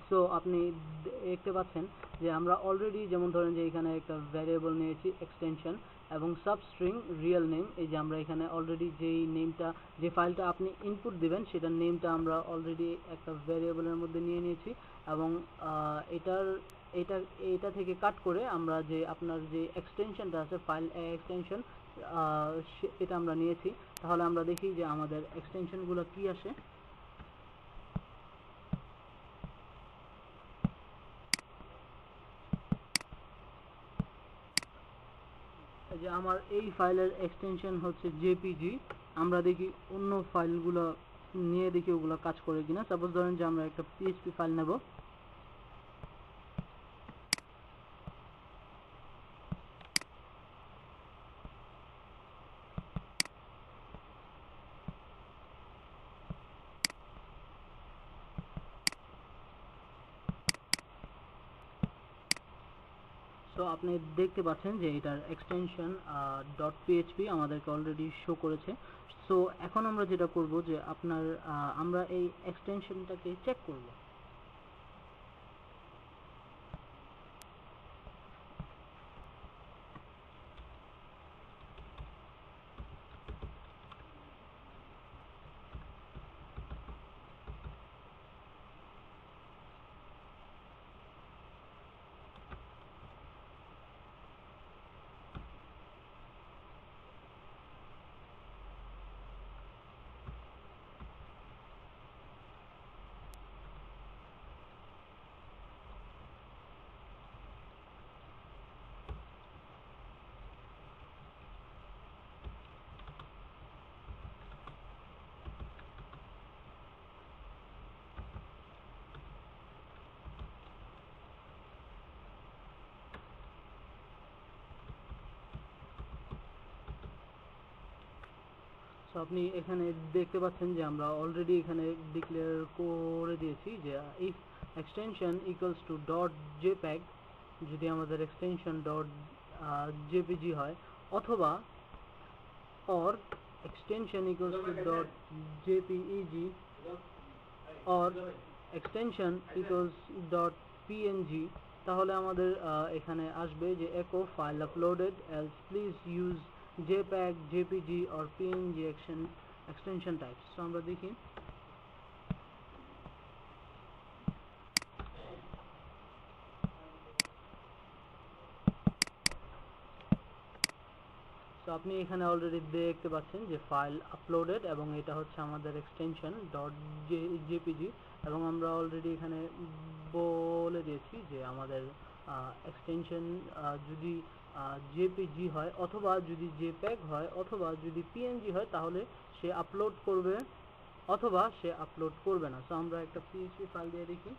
So আপনি দেখতে পাচ্ছেন যে আমরা অলরেডি যেমন ধরেন যে এখানে একটা ভ্যারিয়েবল নিয়েছি এক্সটেনশন এবং সাবস্ট্রিং রিয়েল নেম, এই যে আমরা এখানে অলরেডি যেই নেমটা যে ফাইলটা আপনি ইনপুট দিবেন সেটার নেমটা আমরা অলরেডি একটা ভ্যারিয়েবলের মধ্যে নিয়ে নিয়েছি এবং এটা থেকে কাট করে আমরা যে আপনার যে এক্সটেনশনটা আছে ফাইল এক্সটেনশন এটা আমরা নিয়েছি। তাহলে আমরা দেখি যে আমাদের এক্সটেনশনগুলো কি আসে। যে আমার এই ফাইলের এক্সটেনশন হচ্ছে জেপিজি। আমরা দেখি অন্য ফাইলগুলো নিয়ে দেখি ওগুলো কাজ করে কিনা। সাপোজ ধরেন যে আমরা একটা পিএইচপি ফাইল নেব, তো আপনি দেখতে পাচ্ছেন যে এটার এক্সটেনশন .php আমাদেরকে অলরেডি শো করেছে। সো এখন আমরা যেটা করব যে আমরা এই এক্সটেনশনটাকে চেক করব। সো আপনি এখানে দেখতে পাচ্ছেন যে আমরা অলরেডি এখানে ডিক্লেয়ার করে দিয়েছি যে if extension equals to .jpeg, যদি আমাদের এক্সটেনশন .jpg হয়, অথবা or extension equals to .jpeg or extension equals .png, তাহলে আমাদের এখানে আসবে যে echo file uploaded else please use jpeg, jpg or png extension types। তো আমরা দেখি তো আপনি এখানে অলরেডি দেখতে পাচ্ছেন যে ফাইল আপলোডেড এবং এটা হচ্ছে আমাদের এক্সটেনশন .jpg এবং আমরা অলরেডি এখানে বলে দিয়েছি যে আমাদের এক্সটেনশন যদি jpg হয় অথবা যদি jpeg হয় অথবা যদি png হয় তাহলে সে আপলোড করবে অথবা সে আপলোড করবে না। সো আমরা একটা PHP ফাইল দিয়ে দেখি।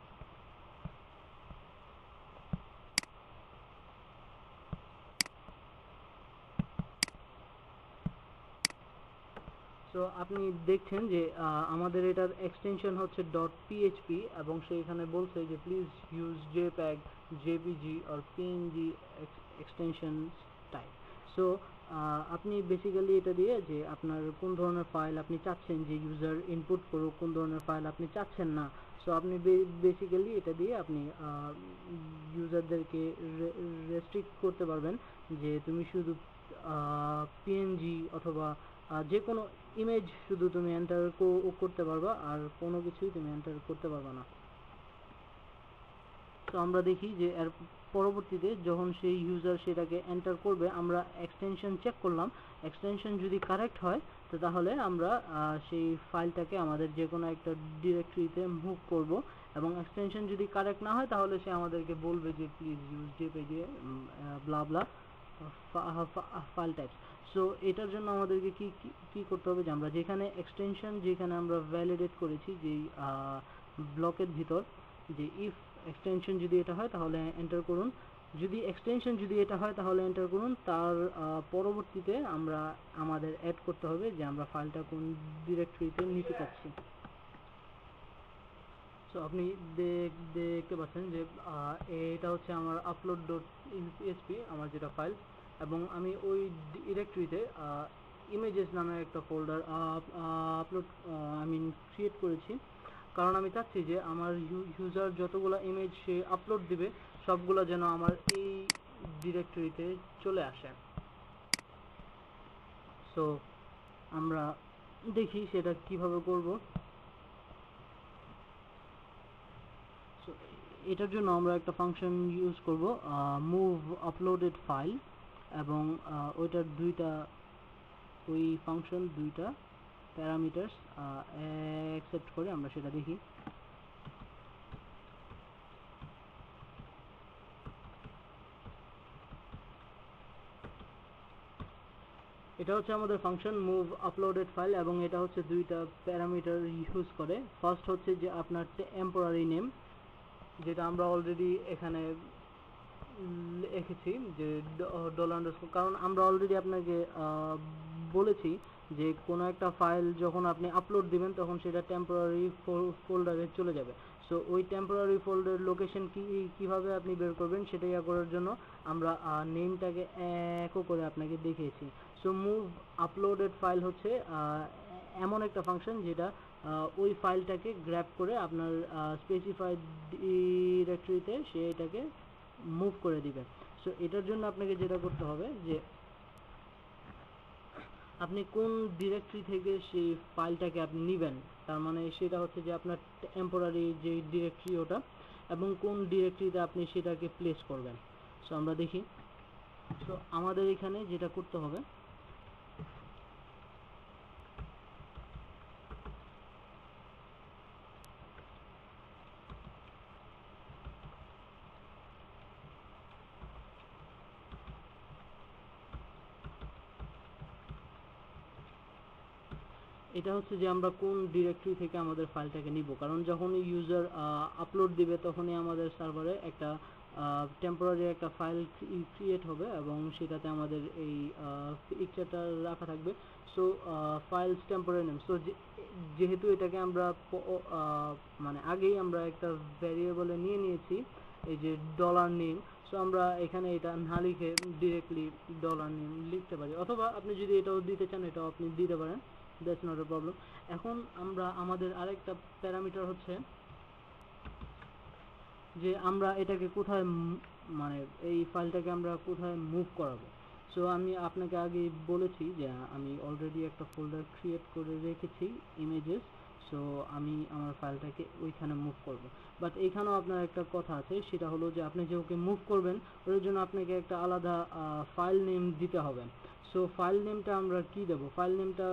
সো আপনি দেখছেন যে আমাদের এটার এক্সটেনশন হচ্ছে .php এবং সে এখানে বলছে যে please use jpeg, jpg or png extension type. So আপনি বেসিক্যালি এটা দিয়ে যে আপনার কোন ধরনের ফাইল আপনি চাচ্ছেন যে ইউজার ইনপুট করুক, কোন ধরনের ফাইল আপনি চাচ্ছেন না, সো আপনি বেসিক্যালি এটা দিয়ে আপনি ইউজারদেরকে রেস্ট্রিক্ট করতে পারবেন যে তুমি শুধু png অথবা যে কোনো ইমেজ শুধু তুমি এন্টার করতে পারবা, আর কোনো কিছুই তুমি এন্টার করতে পারবা না। তো আমরা দেখি যে এর পরবর্তীতে যখন সেই ইউজার সেটাকে এন্টার করবে, আমরা এক্সটেনশন চেক করলাম, এক্সটেনশন যদি কারেক্ট হয় তো তাহলে আমরা সেই ফাইলটাকে আমাদের যে কোনো একটা ডিরেক্টরিতে মুভ করব এবং এক্সটেনশন যদি কারেক্ট না হয় তাহলে সে আমাদেরকে বলবে যে please use jpeg blah blah file types. So এটার জন্য আমাদেরকে কি করতে হবে যে আমরা যেখানে এক্সটেনশন যেখানে আমরা ভ্যালিডেট করেছি যেই ব্লকের ভিতর যে ইফ এক্সটেনশন যদি এটা হয় তাহলে এন্টার করুন, যদি এক্সটেনশন যদি এটা হয় তাহলে এন্টার করুন, তার পরবর্তীতে আমরা আমাদের অ্যাড করতে হবে যে আমরা ফাইলটা কোন ডিরেক্টরিতে নিতে চাচ্ছি। সো আপনি দেখতে পাচ্ছেন যে এটা হচ্ছে আমার upload.php আমার যেটা ফাইল, এবং আমি ওই ডিরেক্টরিতে ইমেজেস নামে একটা ফোল্ডার ক্রিয়েট করেছি। কারণ আমি চাচ্ছি যে আমার ইউজার যতগুলো ইমেজ সে আপলোড দিবে সবগুলো যেন আমার এই ডিরেক্টরিতে চলে আসে। সো আমরা দেখি সেটা কিভাবে করব। সো এটার জন্য আমরা একটা ফাংশন ইউজ করব, মুভ আপলোডেড ফাইল, এবং ওইটার ওই ফাংশন দুইটা প্যারামিটারস অ্যাকসেপ্ট করে আমরা সেটা দেখি। এটা হচ্ছে আমাদের ফাংশন মুভ আপলোডেড ফাইল, এবং এটা হচ্ছে দুইটা প্যারামিটার ইউজ করে। ফার্স্ট হচ্ছে যে আপনার টেম্পোরারি নেম, যেটা আমরা অলরেডি এখানে লিখেছি যে $_, কারণ আমরা অলরেডি আপনাকে বলেছি যে কোনো একটা ফাইল যখন আপনি আপলোড দিবেন তখন সেটা টেম্পোরারি ফোল্ডারে চলে যাবে। সো ওই টেম্পোরারি ফোল্ডার লোকেশন কিভাবে আপনি বের করবেন সেটা করার জন্য আমরা নেমটাকে একো করে আপনাকে দেখিয়েছি। সো মুভ আপলোডেড ফাইল হচ্ছে এমন একটা ফাংশন যেটা ওই ফাইলটাকে গ্র্যাব করে আপনার স্পেসিফাইড ডিরেক্টরিতে সে এটাকে মুভ করে দিবে। সো এটার জন্য আপনাকে যেটা করতে হবে যে আপনি কোন ডিরেক্টরি থেকে সেই ফাইলটাকে আপনি নেবেন, তার মানে সেটা হচ্ছে যে আপনার টেম্পোরারি যে ডিরেক্টরি ওটা, এবং কোন ডিরেক্টরিতে আপনি সেটাকে প্লেস করবেন। সো আমরা দেখি। সো আমাদের এখানে যেটা করতে হবে, এটা হচ্ছে যে আমরা কোন ডিরেক্টরি থেকে আমাদের ফাইলটাকে নিব, কারণ যখন ইউজার আপলোড দিবে তখনই আমাদের সার্ভারে একটা টেম্পোরারি একটা ফাইল ক্রিয়েট হবে এবং সেটাতে আমাদের এই পিকচারটা রাখা থাকবে। So files temporary name. So যেহেতু এটাকে আমরা মানে আগেই আমরা একটা ভ্যারিয়েবলে নিয়ে নিয়েছি এই যে $নেম, সো আমরা এখানে এটা না লিখে ডিরেক্টলি $নেম লিখতে পারি, অথবা আপনি যদি এটাও দিতে চান এটাও আপনি দিতে পারেন, দ্যাটস নট এ প্রবলেম। এখন আমরা আমাদের আরেকটা প্যারামিটার হচ্ছে যে আমরা এটাকে কোথায় মানে এই ফাইলটাকে আমরা কোথায় মুভ করাবো। সো আমি আপনাকে আগে বলেছি যে আমি অলরেডি একটা ফোল্ডার ক্রিয়েট করে রেখেছি ইমেজেস। সো আমি আমার ফাইলটাকে ওইখানে মুভ করব। বাট এইখানেও আপনার একটা কথা আছে, সেটা হলো যে আপনি যে ওকে মুভ করবেন ওর জন্য আপনাকে একটা আলাদা ফাইল নেম দিতে হবে। সো ফাইল নেমটা আমরা কি দেব? ফাইল নেমটা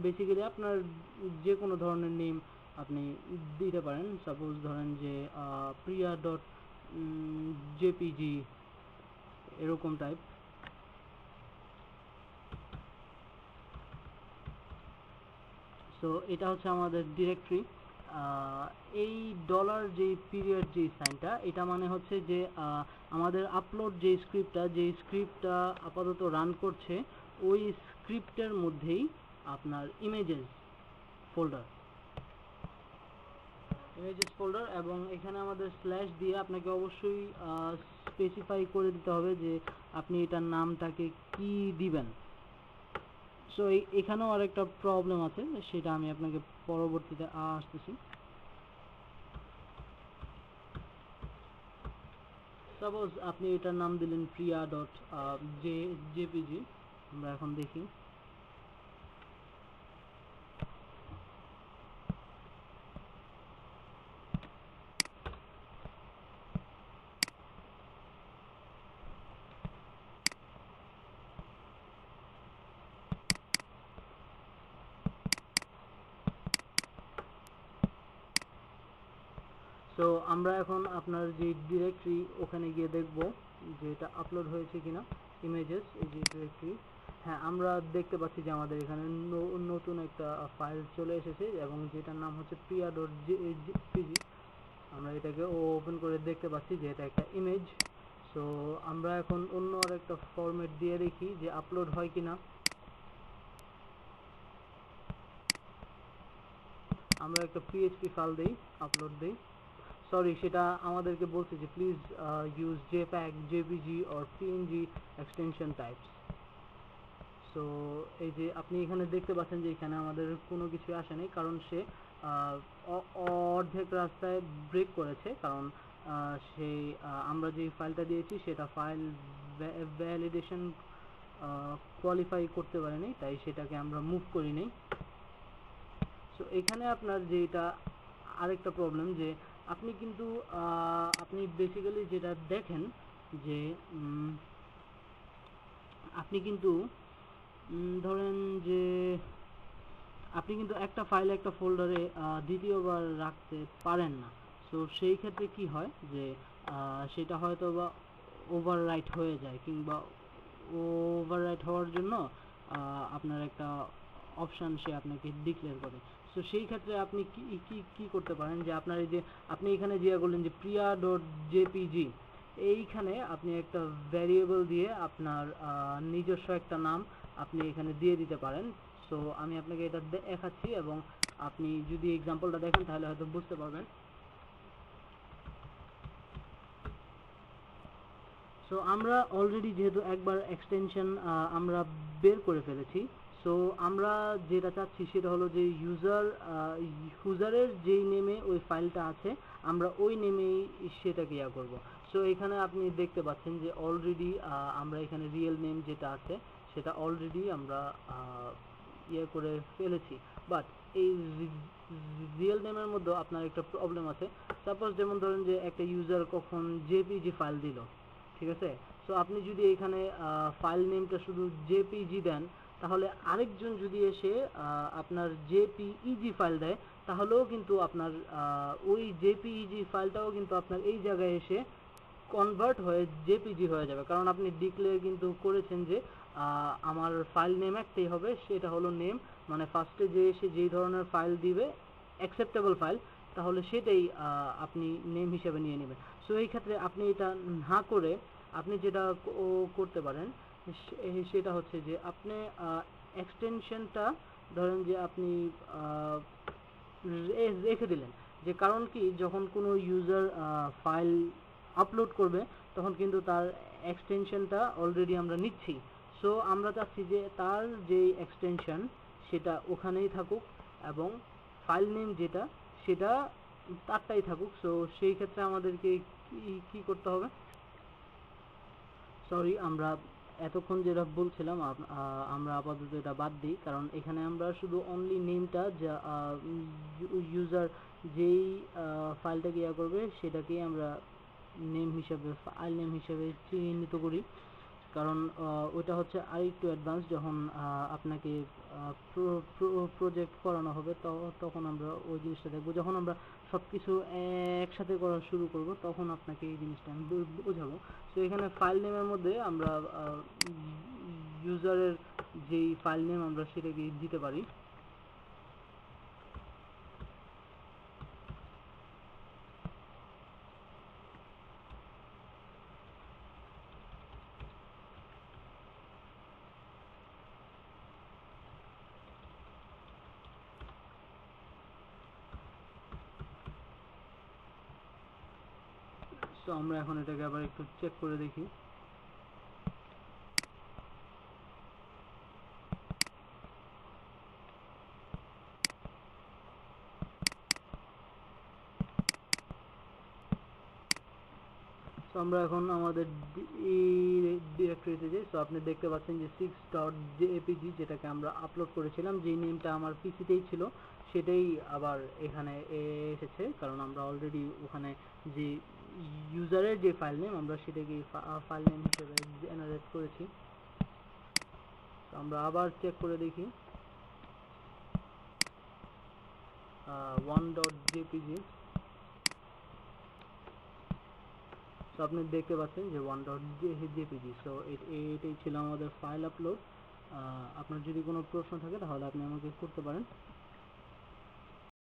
বেসিক্যালি আপনার যে কোনো ধরনের নেম আপনি দিতে পারেন। সাপোজ ধরেন যে priya.jpg এরকম টাইপ। সো এটা হচ্ছে আমাদের ডিরেক্টরি। এই ডলার যে পিরিয়ড যে সাইনটা, এটা মানে হচ্ছে যে আমাদের আপলোড যে স্ক্রিপ্টটা আপাতত রান করছে ওই স্ক্রিপ্টের মধ্যেই আপনার ইমেজেস ফোল্ডার, এবং এখানে আমাদের স্ল্যাশ দিয়ে আপনাকে অবশ্যই স্পেসিফাই করে দিতে হবে যে আপনি এটার নামটাকে কি দিবেন। সো এখানেও আরেকটা প্রবলেম আছে, সেটা আমি আপনাকে পরবর্তীতে আসতেছি। সাপোজ আপনি এটার নাম দিলেন priya.jpg। আমরা এখন দেখি। সো আমরা এখন আপনার যে ডিরেক্টরি ওখানে গিয়ে দেখব যে এটা আপলোড হয়েছে কিনা ইমেজেস, এই যে ডিরেক্টরি। হ্যাঁ, আমরা দেখতে পাচ্ছি যে আমাদের এখানে নতুন একটা ফাইল চলে এসেছে এবং যেটার নাম হচ্ছে priya.jpg। আমরা এটাকে ওপেন করে দেখতে পাচ্ছি যে এটা একটা ইমেজ। সো আমরা এখন অন্য আরেকটা ফরম্যাট দিয়ে দেখি যে আপলোড হয় কিনা। আমরা একটা PHP ফাইল দেই, আপলোড দেই। সরি, সেটা আমাদেরকে বলছে যে please use JPEG, JPG or PNG extension types. So এই যে আপনি এখানে দেখতে পাচ্ছেন যে এখানে আমাদের কোনো কিছু আসে নাই, কারণ সে অর্ধেক রাস্তায় ব্রেক করেছে, কারণ সেই আমরা যে ফাইলটা দিয়েছি সেটা ফাইল ভ্যালিডেশন কোয়ালিফাই করতে পারেনি, তাই সেটাকে আমরা মুভ করি নাই। সো এখানে আপনার যেটা আরেকটা প্রবলেম, যে আপনি কিন্তু আপনি বেসিক্যালি যেটা দেখেন যে আপনি কিন্তু ধরেন যে আপনি কিন্তু একটা ফাইল একটা ফোল্ডারে দ্বিতীয়বার রাখতে পারেন না। সো সেই ক্ষেত্রে কি হয় যে সেটা হয়তো বা ওভাররাইট হয়ে যায়, কিংবা ওভাররাইট হওয়ার জন্য আপনার একটা অপশান সে আপনাকে ডিক্লেয়ার করে। সো সেই ক্ষেত্রে আপনি কি কি কি করতে পারেন, যে আপনার এই যে আপনি এখানে যে বললেন যে priya.jpg, এইখানে আপনি একটা ভ্যারিয়েবল দিয়ে আপনার নিজস্ব একটা নাম আপনি এখানে দিয়ে দিতে পারেন। সো আমি আপনাকে এটা দেখাচ্ছি, এবং আপনি যদি এক্সাম্পলটা দেখেন তাহলে হয়তো বুঝতে পারবেন। সো আমরা অলরেডি যেহেতু একবার এক্সটেনশন আমরা বের করে ফেলেছি, সো আমরা যেটা চাচ্ছি সেটা হলো যে ইউজারের যেই নেমে ওই ফাইলটা আছে আমরা ওই নেমেই সেটাকে ইয়া করব। সো এখানে আপনি দেখতে পাচ্ছেন যে অলরেডি আমরা এখানে রিয়েল নেম যেটা আছে সেটা অলরেডি আমরা ইয়ে করে ফেলেছি। বাট এই রিয়েল নেমের মধ্যে আপনার একটা প্রবলেম আছে। সাপোজ যেমন ধরেন যে একটা ইউজার কখন জেপিজি ফাইল দিল, ঠিক আছে? সো আপনি যদি এখানে ফাইল নেমটা শুধু জেপিজি দেন, তাহলে আরেকজন যদি এসে আপনার জেপিইজি ফাইল দেয়, তাহলেও কিন্তু আপনার ওই জেপিইজি ফাইলটাও কিন্তু আপনার এই জায়গায় এসে কনভার্ট হয়ে জেপিজি হয়ে যাবে, কারণ আপনি ডিক্লেয়ার কিন্তু করেছেন যে আমার ফাইল নেম একটাই হবে, সেটা হলো নেম, মানে ফার্স্টে যে এসে যেই ধরনের ফাইল দিবে অ্যাকসেপ্টেবল ফাইল, তাহলে সেটাই আপনি নেম হিসেবে নিয়ে নেবেন। সো এই ক্ষেত্রে আপনি এটা না করে আপনি যেটা করতে পারেন সেটা হচ্ছে যে আপনি এক্সটেনশনটা ধরেন যে আপনি রেখে দিলেন, যে কারণ কি যখন কোনো ইউজার ফাইল আপলোড করবে তখন কিন্তু তার এক্সটেনশনটা অলরেডি আমরা নিচ্ছি। সো আমরা চাচ্ছি যে তার যে এক্সটেনশন সেটা ওখানেই থাকুক, এবং ফাইল নেম যেটা সেটা তারটাই থাকুক। সো সেই ক্ষেত্রে আমাদেরকে কি করতে হবে, সরি আমরা এতক্ষণ যেটা বলছিলাম আমরা আপাতত এটা বাদ দিই, কারণ এখানে আমরা শুধু অনলি নেমটা যা ইউজার যেই ফাইলটাকে ইয়া করবে সেটাকেই আমরা নেম হিসাবে ফাইল নেম হিসাবে চিহ্নিত করি, কারণ ওটা হচ্ছে আরেকটু অ্যাডভান্স। যখন আপনাকে প্রজেক্ট করানো হবে তখন আমরা ওই জিনিসটা দেখবো। যখন আমরা সব কিছু একসাথে করা শুরু করব তখন আপনাকে এই জিনিসটা আমি বোঝাবো। তো এখানে ফাইল নেমের মধ্যে আমরা ইউজারের যেই ফাইল নেম আমরা সেটাকে দিতে পারি। তো আমরা এখন এটাকে আবার একটু চেক করে দেখি। তো আমরা এখন আমাদের ডিরেক্টরিতে যাই। সো আপনি দেখতে পাচ্ছেন যে 6.jpg যেটাকে আমরা আপলোড করেছিলাম, যেই নেমটা আমার পিসিতেই ছিল সেটাই আবার এখানে এসেছে, কারণ আমরা অলরেডি ওখানে যে ইউজারের যে ফাইল নেম আমরা সেটাকে ফাইল নেম হিসেবে জেনারেট করেছি। তো আমরা আবার চেক করে দেখি 1.jpg। তো আপনি দেখতে পাচ্ছেন যে 1.jpg। সো এটাই ছিল আমাদের ফাইল আপলোড। আপনার যদি কোনো প্রশ্ন থাকে তাহলে আপনি আমাকে করতে পারেন।